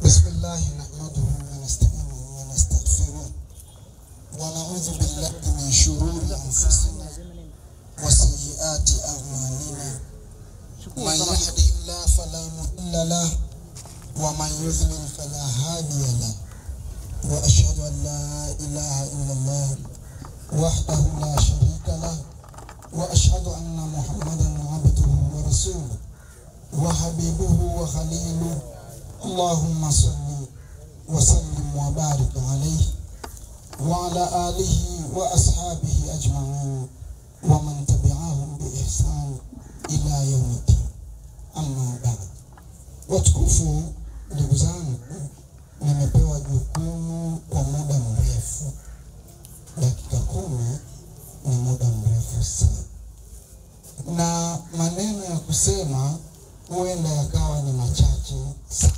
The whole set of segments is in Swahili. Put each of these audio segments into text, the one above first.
بسم الله نحمده ونستعينه ونستغفره ونعوذ بالله من شرور أنفسنا وسيئات أعمالنا من يهده الله فلا مضل له ومن يضلل فلا هادي له وأشهد أن لا إله إلا الله وحده لا شريك له وأشهد أن محمدا عبده ورسوله وحبيبه وخليله اللهم صل وسلم وبارك عليه وعلى آله وأصحابه أجمعين ومن تبعهم بإحسان إلى يوم الدين. أما بعد, watukufu ndugu zangu, nimepewa jukumu kwa muda mrefu. Dakika 10 ni muda mrefu sana, na maneno ya kusema huenda yakawa ni machache sana.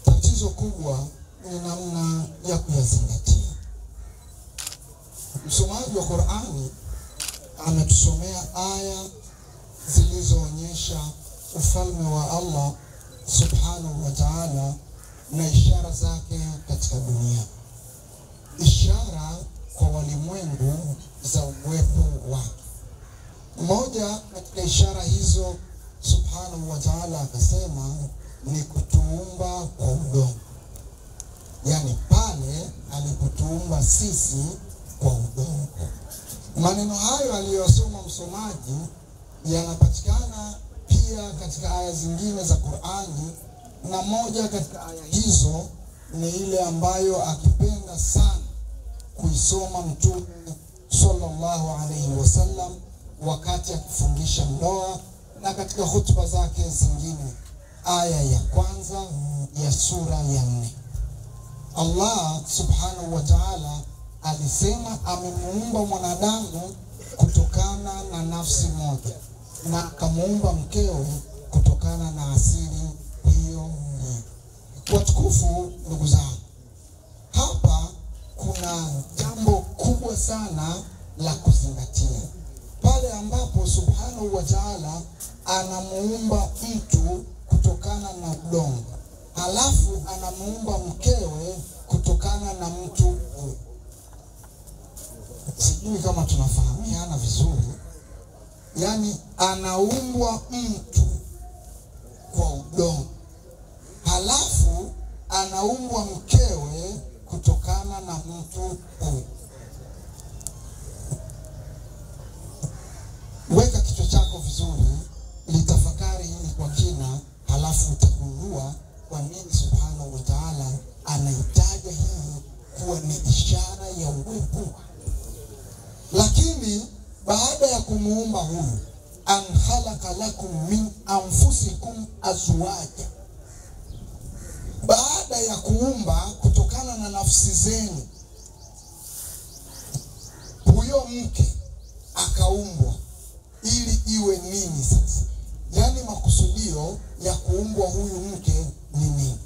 Tatizo kubwa ni namna ya kuyazingatia. Msomaji wa Qur'ani ametusomea aya zilizoonyesha ufalme wa Allah subhanahu wa ta'ala na ishara zake katika dunia, ishara kwa walimwengu za uwepo wake. Moja katika ishara hizo subhanahu wa ta'ala akasema ni kutuumba kwa udongo. Yani pale alipotuumba sisi kwa udongo. Maneno hayo aliyosoma msomaji yanapatikana pia katika aya zingine za Qur'ani, na moja katika aya hizo ni ile ambayo akipenda sana kuisoma Mtume sallallahu alayhi wasallam wakati akifungisha ndoa na katika hutuba zake zingine. Aya ya kwanza ya sura ya 4, Allah subhanahu wa ta'ala alisema amemuumba mwanadamu kutokana na nafsi moja na akamuumba mkewe kutokana na asili hiyo. Watukufu ndugu zangu, hapa kuna jambo kubwa sana la kuzingatia. Pale ambapo subhanahu wa ta'ala anamuumba mtu kutokana na udongo, halafu anamuumba mkewe kutokana na mtu. Sijui kama tunafahamiana vizuri. Yani anaumbwa mtu kwa udongo, halafu anaumbwa mkewe kutokana na mtu huyo. Weka kichwa chako vizuri, litafakari hili kwa kina, halafu utagundua kwa nini subhanahu wa ta'ala anaitaja hii kuwa ni ishara ya uwepo. Lakini baada ya kumuumba huyu, an khalaqa lakum min anfusikum azwaja, baada ya kuumba kutokana na nafsi zenu, huyo mke akaumbwa ili iwe nini sasa? Yani makusudio ya kuumbwa huyu mke ni nini?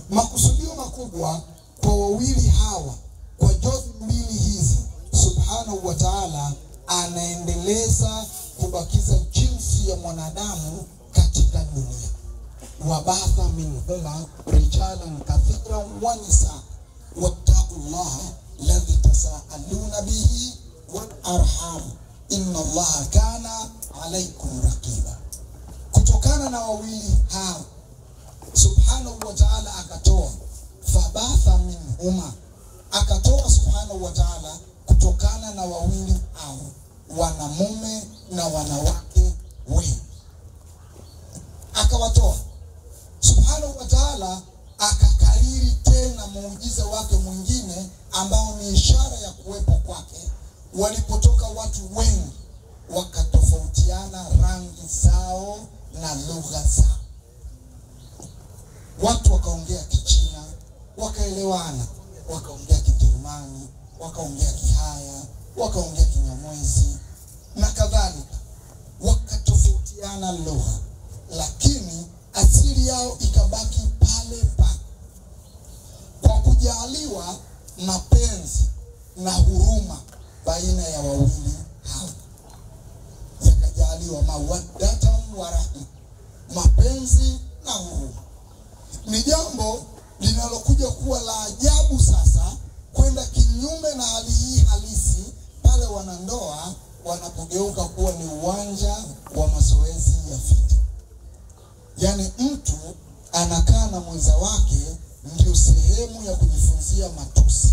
Makusudio makubwa kwa wawili hawa, kwa jozi mbili hizi, subhanahu wa ta'ala anaendeleza kubakiza jinsi ya mwanadamu katika dunia. Wabatha minhuma rijalan kathiran wa nisaa wattaqullaha alladhi tasaaluna bihi wal arham inna Allaha kana alaykum raqiba. Kutokana na wawili hao subhanahu wa ta'ala akatoa fabatha minhuma, akatoa subhanahu wa ta'ala kutokana na wawili hao wanamume na wanawake wengi, akawatoa subhanahu wa ta'ala. Akakariri tena muujiza wake mwingine ambao ni ishara ya kuwepo kwake. Walipotoka watu wengi wakatofautiana rangi zao na lugha zao. Watu wakaongea Kichina wakaelewana, wakaongea Kijerumani wakaongea Kihaya, wakaongea Kinyamwezi na kadhalika, wakatofautiana lugha, lakini asili yao ikabaki pale pale. Kwa kujaliwa mapenzi na huruma baina ya wawili hao, yakajaliwa mawaddatan wa rahma, mapenzi na huruma. Ni jambo linalokuja kuwa la ajabu sasa, kwenda kinyume na hali hii halisi pale wanandoa wanapogeuka kuwa ni uwanja wa mazoezi ya vita. Yaani mtu anakaa na mwenza wake ndio sehemu ya kujifunzia matusi.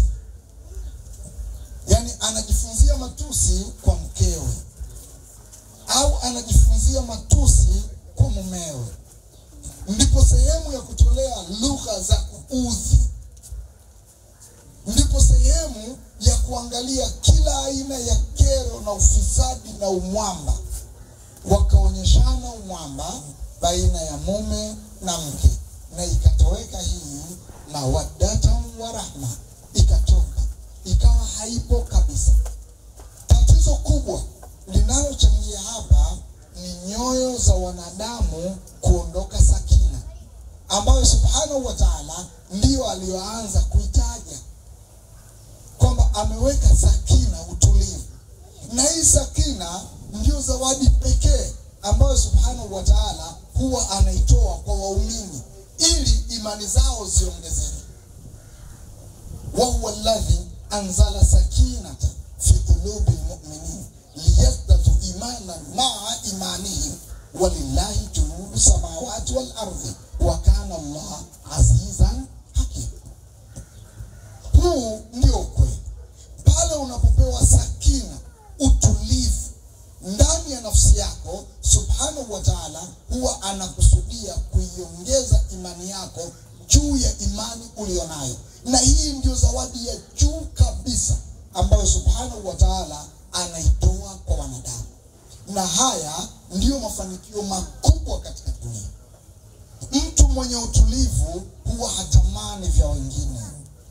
Yaani anajifunzia matusi kwa mkewe, au anajifunzia matusi kwa mumewe. Ndipo sehemu ya kutolea lugha za kuudhi. Ndipo sehemu ya kuangalia kila aina ya kero na ufisadi na umwamba. Wakaonyeshana umwamba baina ya mume na mke, na ikatoweka hii mawaddatan wa rahma, ikatoka, ikawa haipo kabisa. Tatizo kubwa linalochangia hapa ni nyoyo za wanadamu kuondoka sakina, ambayo subhanahu wa ta'ala ndio aliyoanza kuitaja kwamba ameweka sakina, utulivu. Na hii sakina ndio zawadi pekee ambayo subhanahu wa ta'ala huwa anaitoa kwa waumini ili imani zao ziongezeke. Wa huwa alladhi anzala sakinata fi qulubil mu'minin liyazdadu imanan ma'a imanihim walillahi junudu samawati wal ardi wa kana Allah azizan hakim. Huu ndio kweli. Pale unapopewa sakina, utulivu ndani ya nafsi yako, subhanahu wa ta'ala huwa anakusudia kuiongeza imani yako juu ya imani ulionayo. Na hii ndio zawadi ya juu kabisa ambayo subhanahu wa ta'ala anaitoa kwa wanadamu. Na haya ndio mafanikio makubwa katika dunia. Mtu mwenye utulivu huwa hatamani vya wengine,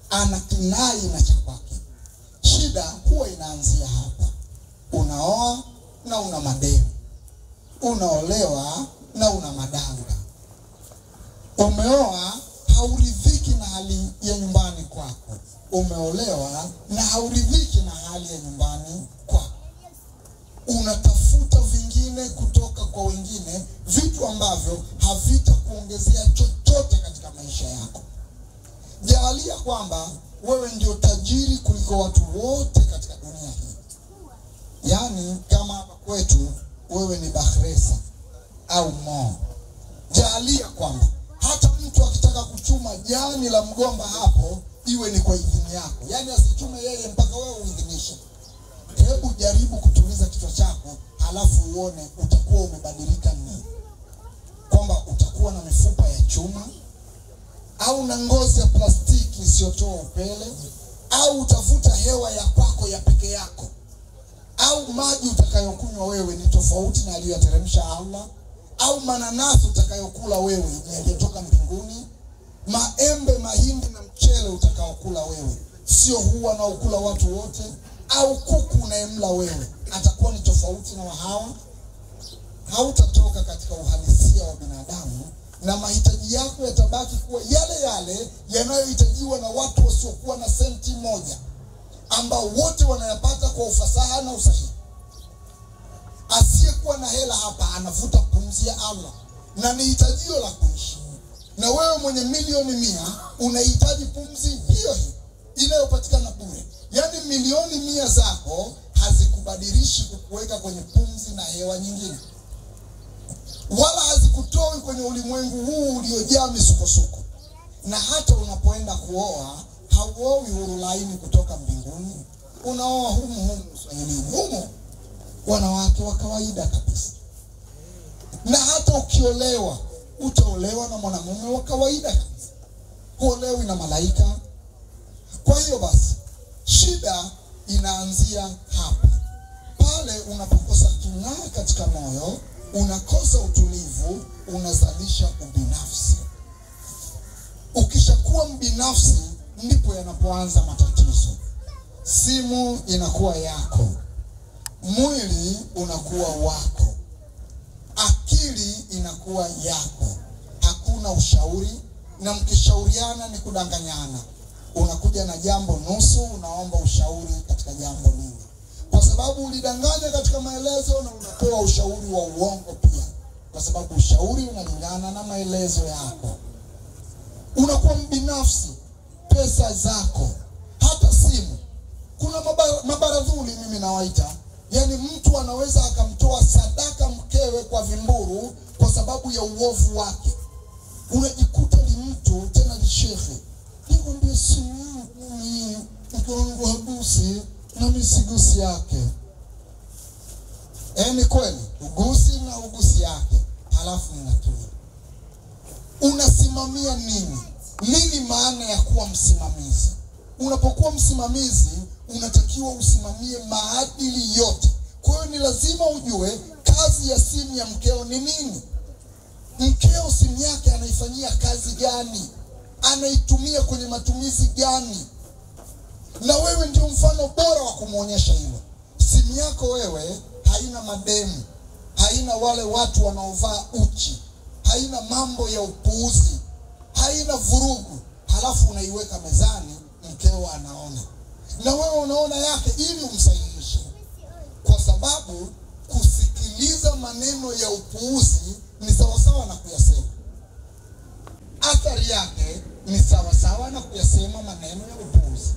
anakinai na cha kwake. Shida huwa inaanzia hapa. Unaoa na una madeni, unaolewa na una madanga. Umeoa hauridhiki na hali ya nyumbani kwako, umeolewa na hauridhiki na hali ya nyumbani kwako. Unatafuta vingine kutoka kwa wengine, vitu ambavyo havitakuongezea chochote katika maisha yako. Jalia kwamba wewe ndio tajiri kuliko watu wote katika dunia hii. Yaani kama hapa kwetu wewe ni Bakhresa au Mo. Jalia kwamba hata mtu akitaka kuchuma jani la mgomba hapo iwe ni kwa idhini yako. Yaani asichume yeye mpaka wewe uidhinishe. Hebu jaribu kutuliza kichwa chako, halafu uone utakuwa umebadilika nini. Kwamba utakuwa na mifupa ya chuma, au na ngozi ya plastiki isiyotoa upele, au utavuta hewa ya kwako ya peke yako, au maji utakayokunywa wewe ni tofauti na aliyoteremsha Allah, au mananasi utakayokula wewe yalitoka mbinguni, maembe, mahindi na mchele utakaokula wewe sio huwa na ukula watu wote, au kuku unayemla wewe atakuwa ni tofauti na hawa. Hautatoka katika uhalisia wa binadamu, na mahitaji yako yatabaki kuwa yale yale yanayohitajiwa na watu wasiokuwa na senti moja, ambao wote wanayapata kwa ufasaha na usahihi. Asiyekuwa na hela hapa anavuta pumzi ya Allah, na ni hitajio la kuishi. Na wewe mwenye milioni 100 unahitaji pumzi hiyo hiyo inayopatikana bure. Yaani milioni 100 zako hazikubadilishi kukuweka kwenye pumzi na hewa nyingine, wala hazikutoi kwenye ulimwengu huu uliojaa misukosuko. Na hata unapoenda kuoa, hauoi hurulaini kutoka mbinguni, unaoa humu Swahilini, humu wanawake wa kawaida kabisa. Na hata ukiolewa, utaolewa na mwanamume wa kawaida kabisa, huolewi na malaika. Kwa hiyo basi, shida inaanzia hapa. Pale unapokosa kinaa katika moyo, unakosa utulivu, unazalisha ubinafsi. Ukishakuwa mbinafsi, ndipo yanapoanza matatizo. Simu inakuwa yako, mwili unakuwa wako, akili inakuwa yako. Hakuna ushauri, na mkishauriana ni kudanganyana. Unakuja na jambo nusu, unaomba ushauri katika jambo lingine, kwa sababu ulidanganya katika maelezo, na unapewa ushauri wa uongo pia, kwa sababu ushauri unalingana na maelezo yako. Unakuwa mbinafsi. Pesa zako, hata simu. Kuna mabaradhuli mimi nawaita. Yani mtu anaweza akamtoa sadaka mkewe kwa vimburu kwa sababu ya uovu wake. Unajikuta ni mtu tena ni shekhe. Nikwambia simu yangu ni mkongo hagusi na misigusi yake. Ni kweli, ugusi na ugusi yake. Halafu ninatulia. Unasimamia nini? Nini maana ya kuwa msimamizi? Unapokuwa msimamizi, unatakiwa usimamie maadili yote. Kwa hiyo ni lazima ujue kazi ya simu ya mkeo ni nini. Mkeo simu yake anaifanyia kazi gani? Anaitumia kwenye matumizi gani? Na wewe ndio mfano bora wa kumuonyesha hilo. Simu yako wewe haina mademu, haina wale watu wanaovaa uchi, haina mambo ya upuuzi, haina vurugu. Halafu unaiweka mezani, mkeo anaona. Na wewe unaona yake ili umsahihishe. Kwa sababu kusikiliza maneno ya upuuzi ni sawasawa na kuyasema. Athari yake ni sawasawa na kuyasema maneno ya upuuzi.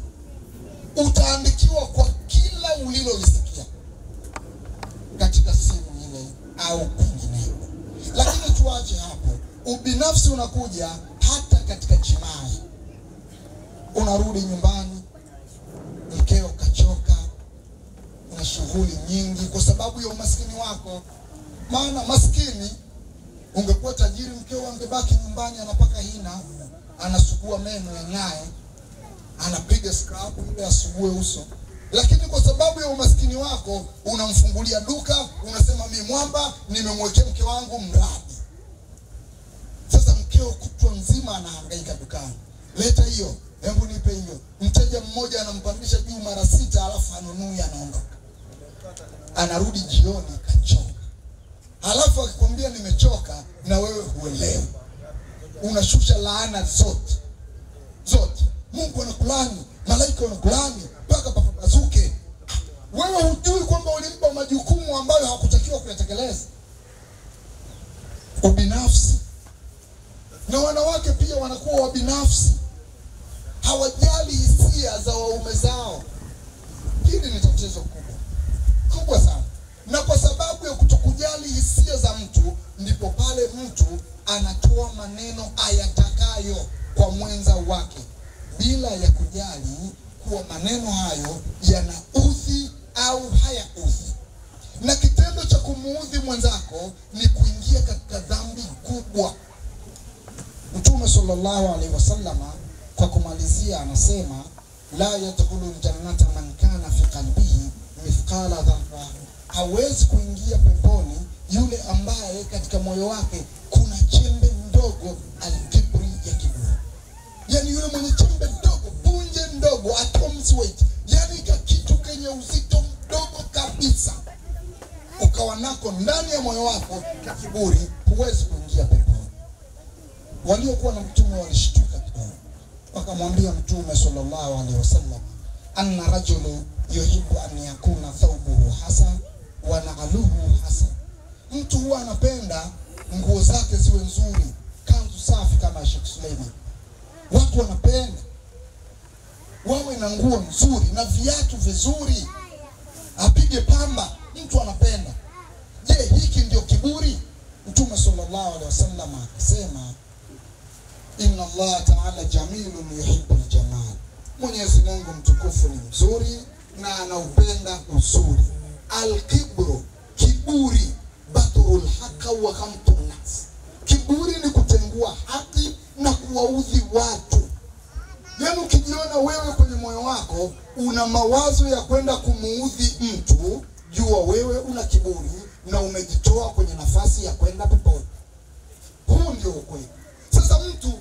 Utaandikiwa kwa kila ulilolisikia katika simu ile au kwingineko. Lakini tuache hapo. Ubinafsi unakuja hata katika jimai. Unarudi nyumbani, mkeo kachoka, una shughuli nyingi kwa sababu ya umaskini wako. Maana maskini, ungekuwa tajiri mkeo angebaki nyumbani anapaka hina, anasugua meno yang'ae, anapiga scrub ile asugue uso. Lakini kwa sababu ya umaskini wako, unamfungulia duka, unasema mimi mwamba, nimemwekea mke wangu mradi. Sasa mkeo kutwa nzima anahangaika dukani. Leta hiyo, hebu nipe hiyo. Mteja mmoja anampandisha juu mara 6, alafu anunui, anaondoka. Anarudi jioni kachoka. Halafu akikwambia nimechoka, na wewe huelewi. Unashusha laana zote. Mungu anakulani, malaika wanakulani, mpaka papasuke. Wewe hujui kwamba ulimpa majukumu ambayo hakutakiwa kuyatekeleza. Ubinafsi. Na wanawake pia wanakuwa wabinafsi. Hawajali hisia za waume zao. Hili ni tatizo kubwa sana. Na kwa sababu ya kutokujali hisia za mtu, ndipo pale mtu anatoa maneno ayatakayo kwa mwenza wake, bila ya kujali kuwa maneno hayo yanaudhi au hayaudhi. Na kitendo cha kumuudhi mwenzako ni kuingia katika dhambi kubwa. Mtume sallallahu alaihi wasallam kwa kumalizia anasema, la yadkhulu jannata man kana fi qalbihi mithqala dharra. Hawezi kuingia peponi yule ambaye katika moyo wake kuna chembe ndogo al-kibri ya kiburi. Yani yule mwenye chembe ndogo, punje ndogo, atoms weight, yani kitu kenye uzito mdogo kabisa, ukawa nako ndani ya moyo wako ka kiburi, huwezi kuingia peponi. Waliokuwa na mtume walishtuka kidogo. Wakamwambia Mtume sallallahu alaihi wasallam, anna rajulu yuhibbu an yakuna thawbuhu hasan wa na'luhu hasan. Mtu huwa anapenda nguo zake ziwe nzuri, kanzu safi kama Sheikh Suleiman. Watu wanapenda wawe na nguo nzuri na viatu vizuri, apige pamba, mtu anapenda. Je, hiki ndio kiburi? Mtume sallallahu alaihi wasallam akasema, inna Allah ta'ala jamilun yuhibbul jamal. Mwenyezi Mungu mtukufu ni mzuri na anaupenda uzuri. Al-kibru, kiburi, batrul haqqa wa ghamtun nas. Kiburi ni kutengua haki na kuwaudhi watu. Yani ukijiona wewe kwenye moyo wako una mawazo ya kwenda kumuudhi mtu, jua wewe una kiburi na umejitoa kwenye nafasi ya kwenda peponi. Huu ndio ukweli. Sasa mtu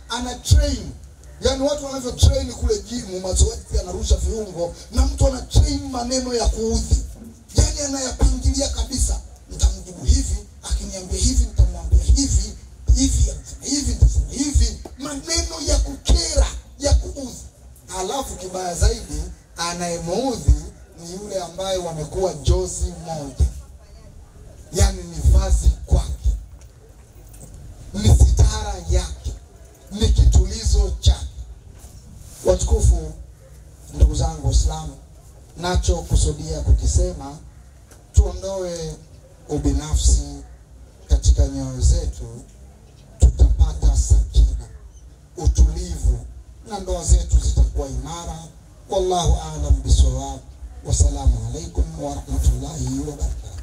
ana train. Yani watu wanavyo train kule gym, mazoezi anarusha viungo, na mtu ana train maneno ya kuudhi. Yani anayapangilia kabisa. Nitamjibu hivi, akiniambia hivi nitamwambia hivi, hivi, maneno ya kukera, ya kuudhi. Halafu kibaya zaidi, anayemuudhi ni yule ambaye wamekuwa jozi moja. Yani ni vazi kwake, ni sitara yake. Waislamu, nacho kusudia kukisema, tuondoe ubinafsi katika nyoyo zetu, tutapata sakina, utulivu, na ndoa zetu zitakuwa imara. Wallahu a'lam bisawab. Wassalamu alaikum wa rahmatullahi wa barakatuh.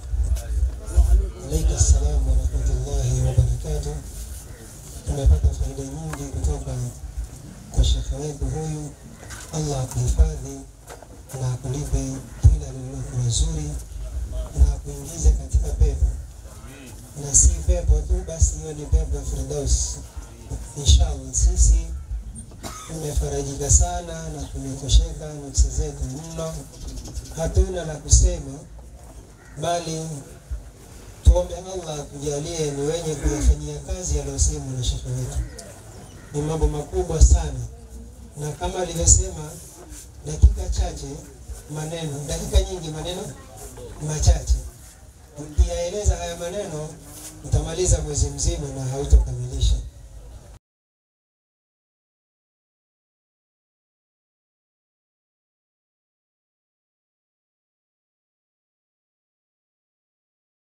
Alaykum assalam wa rahmatullahi wa barakatuh. Tumepata faida nyingi kutoka kwa shekhe wetu huyu. Allah akuhifadhi na akulipe kila lililokuwa zuri na kuingiza katika pepo, na si pepo tu basi, hiyo ni pepo ya Firdaus inshallah. Sisi tumefarajika sana na tumekosheka nafsi zetu mno, hatuna la kusema, bali tuombe Allah akujalie ni wenye kuyafanyia kazi yaliyosemwa na shekhe wetu. Ni mambo makubwa sana, na kama alivyosema, dakika chache maneno, dakika nyingi maneno machache. Ukiyaeleza haya maneno utamaliza mwezi mzima na hautokamilisha.